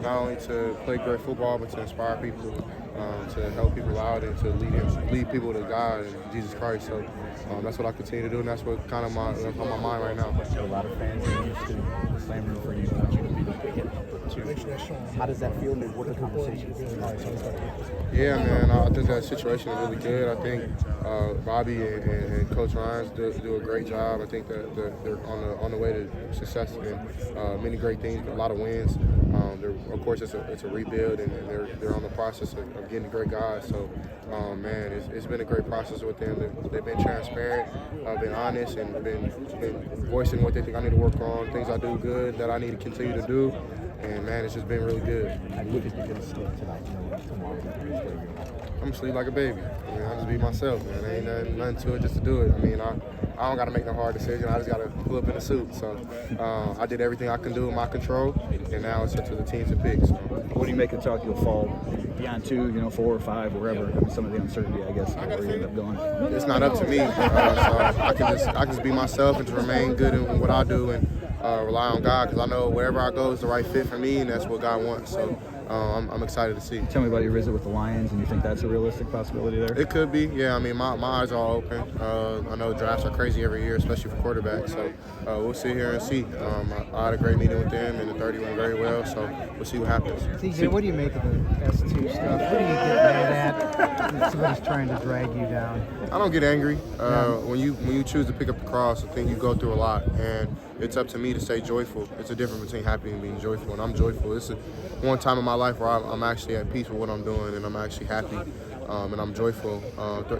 not only to play great football, but to inspire people, to help people out, and to lead people to God and Jesus Christ. So that's what I continue to do, and that's what kind of that's on my mind right now. A lot of fans are used to the same room for you. Want you to be the pick number 2. How does that feel? And what are the conversations? Yeah, man, I think that situation is really good. I think Bobby and Coach Ryan do a great job. I think that they're on the way to success and many great things, a lot of wins. Of course, it's a rebuild, and they're on the process of getting great guys. So, man, it's been a great process with them. They've been transparent, been honest, and been voicing what they think I need to work on, things I do good that I need to continue to do. And, man, it's just been really good. How do you think you're going to sleep tonight? Tomorrow, I'm going to sleep like a baby. I mean, I just be myself, man. There ain't nothing to it just to do it. I mean, I don't got to make no hard decision. I just got to pull up in a suit. So I did everything I can do in my control, and now it's up to the team to pick. So. What do you make it talk you'll fall beyond 2, 4 or 5, wherever? I mean, some of the uncertainty, I guess, where you end up going. It's not up to me. So I can just be myself and to remain good in what I do and rely on God, because I know wherever I go is the right fit for me, and that's what God wants. So I'm excited to see. Tell me about your visit with the Lions, and you think that's a realistic possibility there? It could be, yeah. I mean, my eyes are all open. I know drafts are crazy every year, especially for quarterbacks. So we'll sit here and see. I had a great meeting with them, and the 30 went very well. So we'll see what happens. TJ, what do you make of the S2 stuff? What do you get mad at when somebody's trying to drag you down? I don't get angry. When you choose to pick up the cross, I think you go through a lot, and it's up to me to stay joyful. It's a difference between happy and being joyful, and I'm joyful. It's one time in my life where I'm actually at peace with what I'm doing, and I'm actually happy, and I'm joyful,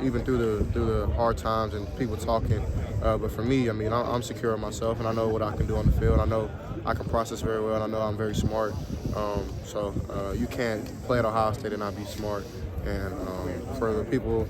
even through the hard times and people talking. But for me, I mean, I'm secure in myself, and I know what I can do on the field. I know I can process very well, and I know I'm very smart. So you can't play at Ohio State and not be smart. And for the people,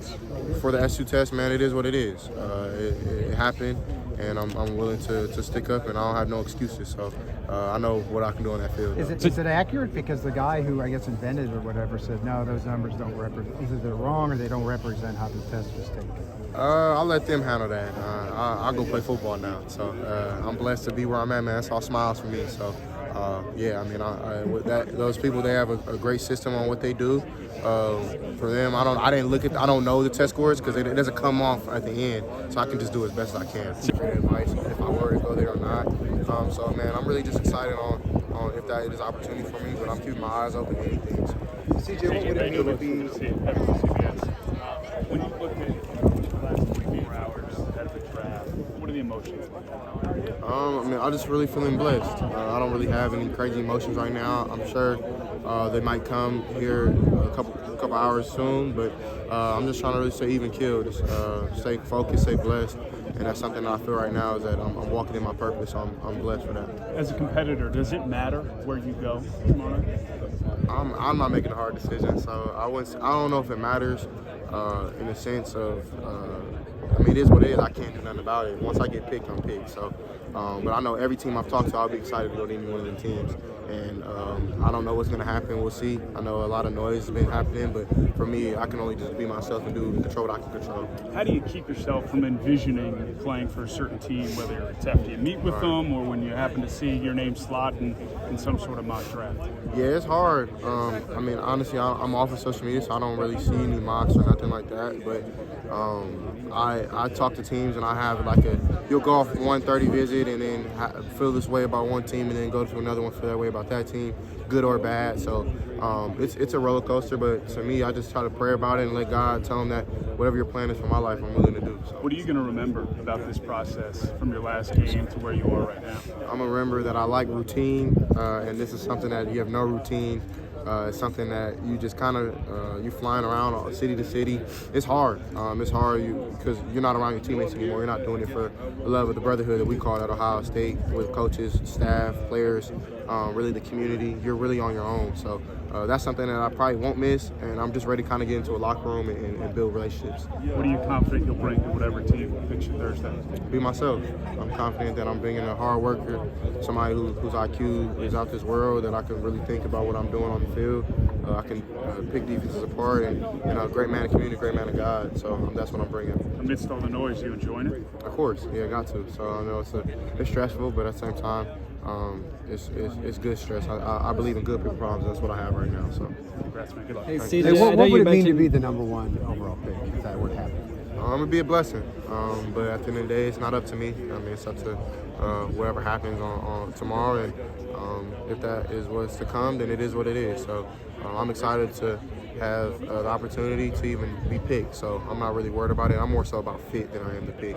for the S2 test, man, it is what it is. It happened, and I'm willing to stick up, and I don't have no excuses. So I know what I can do on that field. Is it accurate? Because the guy who, I guess, invented or whatever said, no, those numbers don't represent, either they're wrong or they don't represent how the test was taken. I'll let them handle that. I'll go play football now. So I'm blessed to be where I'm at, man. It's all smiles for me. So yeah, I mean, with those people, they have a great system on what they do. For them, I don't know the test scores because it doesn't come off at the end, so I can just do as best as I can. Advice if I were to go there or not. So man, I'm really just excited on if that is an opportunity for me, but I'm keeping my eyes open to anything. CJ, what would it mean to be? When you look at the last 24 hours ahead of the draft, what are the emotions like? I mean, I'm just really feeling blessed. I don't really have any crazy emotions right now. I'm sure they might come here a couple hours soon, but I'm just trying to really stay even keel, just stay focused, stay blessed, and that's something that I feel right now is that I'm walking in my purpose. So I'm blessed for that. As a competitor, does it matter where you go tomorrow? I'm not making a hard decision, so I don't know if it matters in the sense of. I mean, it is what it is. I can't do nothing about it. Once I get picked, I'm picked. So, but I know every team I've talked to, I'll be excited to go to any one of the teams. And I don't know what's going to happen. We'll see. I know a lot of noise has been happening, but for me, I can only just be myself and control what I can control. How do you keep yourself from envisioning playing for a certain team, whether it's after you meet with them or when you happen to see your name slot in some sort of mock draft? Yeah, it's hard. I mean, honestly, I'm off of social media, so I don't really see any mocks or nothing like that. But I talk to teams, and I have you'll go off one 30 visit and then feel this way about one team and then go to another one, feel that way about that team, good or bad. So it's a roller coaster, but to me, I just try to pray about it and let God tell him that whatever your plan is for my life, I'm willing to do. So. What are you going to remember about this process from your last game to where you are right now? I'm going to remember that I like routine, and this is something that you have no routine. It's something that you just kind of, you flying around city to city. It's hard. It's hard because you're not around your teammates anymore. You're not doing it for the love of the brotherhood that we call at Ohio State with coaches, staff, players, really the community. You're really on your own. So that's something that I probably won't miss, and I'm just ready to kind of get into a locker room and build relationships. What are you confident you'll bring to whatever team picks you Thursday? Be myself. I'm confident that I'm bringing a hard worker, somebody whose IQ is out this world, that I can really think about what I'm doing on the field. I can pick defenses apart, and a great man of community, great man of God. So that's what I'm bringing. Amidst all the noise, you enjoying it? Of course, yeah, got to. So I know it's stressful, but at the same time, it's good stress. I believe in good people problems. That's what I have right now. So. Congrats, man. Good luck. Hey, Hey, CJ, I what know would you it mean to mentioned be the number one overall pick if that were to happen? It'd be a blessing, but at the end of the day, it's not up to me. I mean, it's up to whatever happens on tomorrow, and if that is what's to come, then it is what it is. So I'm excited to have the opportunity to even be picked. So I'm not really worried about it. I'm more so about fit than I am the pick.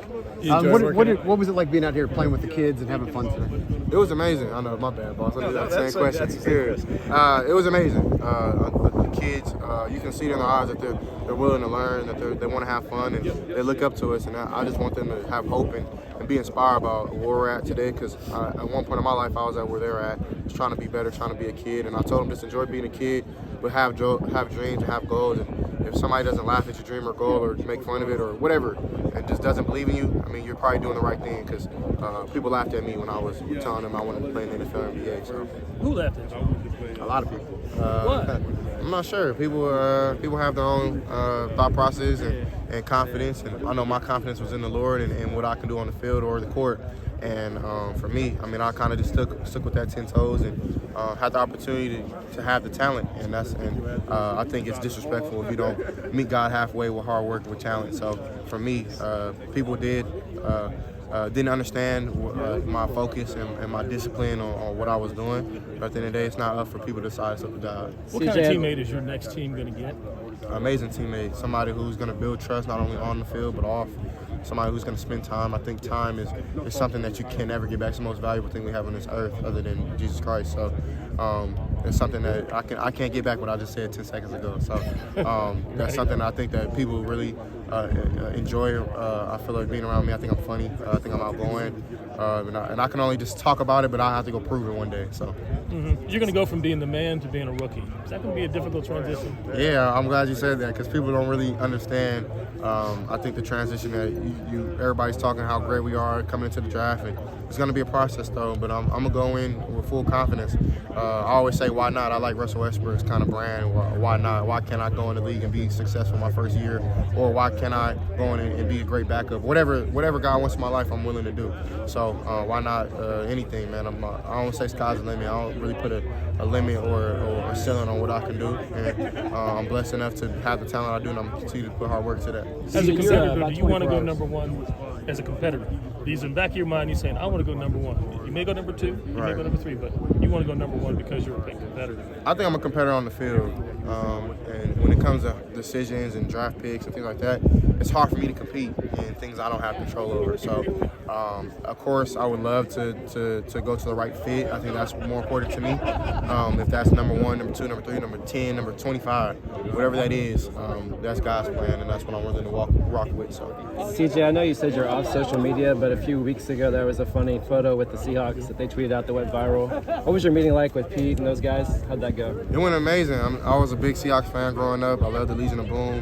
What was it like being out here playing with the kids and having fun today? It was amazing. I know, my bad, boss. I did that same question. Serious. It was amazing. The kids, you can see in their eyes that they're willing to learn, that they want to have fun, and they look up to us. And I just want them to have hope and be inspired about where we're at today. Because at one point in my life, I was at where they're at, just trying to be better, trying to be a kid. And I told them just enjoy being a kid, but have dreams, have goals. And if somebody doesn't laugh at your dream or goal or make fun of it or whatever, and just doesn't believe in you, I mean, you're probably doing the right thing. Because people laughed at me when I was telling them I wanted to play in the NFL and NBA. So Who laughed at you? a lot of people. What? I'm not sure. People have their own thought process and confidence, and I know my confidence was in the Lord and what I can do on the field or the court. And for me, I mean, I kind of just stuck with that 10 toes and had the opportunity to have the talent. And I think it's disrespectful if you don't meet God halfway with hard work and with talent. So for me, people didn't understand my focus and my discipline on what I was doing. But at the end of the day, it's not up for people to decide it's up to God. What kind of teammate is your next team going to get? Amazing teammate, somebody who's going to build trust not only on the field but off. Somebody who's going to spend time. I think time is something that you can never get back. It's the most valuable thing we have on this earth other than Jesus Christ. So it's something that I can't get back what I just said 10 seconds ago. So that's something I think that people really enjoy. I feel like being around me. I think I'm funny. I think I'm outgoing. And I can only just talk about it, but I have to go prove it one day. So You're going to go from being the man to being a rookie. Is that going to be a difficult transition? yeah, I'm glad you said that because people don't really understand. I think the transition that everybody's talking how great we are coming into the draft, and it's going to be a process though. But I'm gonna go in with full confidence. I always say, why not? I like Russell Westbrook's kind of brand. Why not? Why can't I go in the league and be successful my first year, or why can't I go in and be a great backup? Whatever God wants in my life, I'm willing to do. So why not anything, man? I don't say sky's the limit. I don't really put a limit or a ceiling on what I can do. And I'm blessed enough to have the talent I do, and I'm continue to put hard work to that. As a competitor, do you want to go number one as a competitor? These in the back of your mind, you're saying, I want to go number one. You may go number two, you may go number three, but you want to go number one because you're a big competitor. I think I'm a competitor on the field. And when it comes to decisions and draft picks and things like that, it's hard for me to compete in things I don't have control over. So, of course, I would love to go to the right fit. I think that's more important to me. If that's number one, number two, number three, number 10, number 25, whatever that is, that's God's plan, and that's what I'm willing to rock with. So, CJ, I know you said you're off social media, but a few weeks ago there was a funny photo with the Seahawks that they tweeted out that went viral. What was your meeting like with Pete and those guys? How'd that go? it went amazing. I was a big Seahawks fan growing up. I loved the Legion of Boom.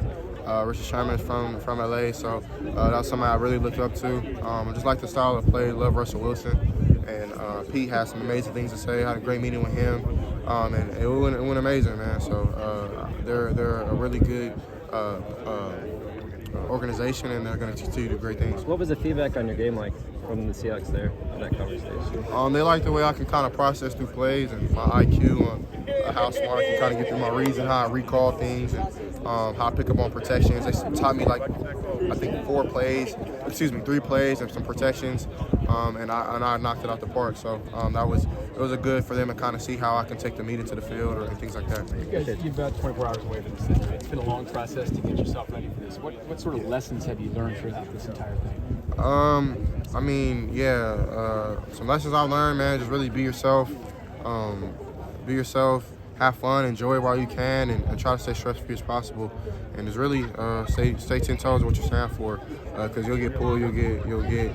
Richard Sherman's from LA, so that was somebody I really looked up to. I just like the style of play. Love Russell Wilson, and Pete had some amazing things to say. I had a great meeting with him, and it went amazing, man. So they're a really good organization, and they're going to continue to do great things. What was the feedback on your game like from the Seahawks there in that conversation? They like the way I can kind of process through plays and my IQ on how smart I can kind of get through my reads and how I recall things and how I pick up on protections. They taught me like I think 3 plays and some protections, and I knocked it out the park. So it was a good for them to kind of see how I can take the meat into the field or things like that. You guys, you've about 24 hours away from this. It's been a long process to get yourself ready for this. What sort of lessons have you learned throughout this entire thing? I mean, some lessons I've learned, man. Just really be yourself. Be yourself. Have fun, enjoy it while you can, and try to stay stress-free as possible. And just really stay 10 toes what you stand for, because you'll get pulled, you'll get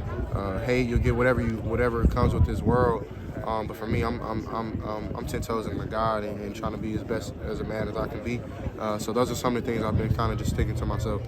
hate, you'll get whatever comes with this world. But for me, I'm 10 toes in my God and trying to be as best as a man as I can be. So those are some of the things I've been kind of just sticking to myself.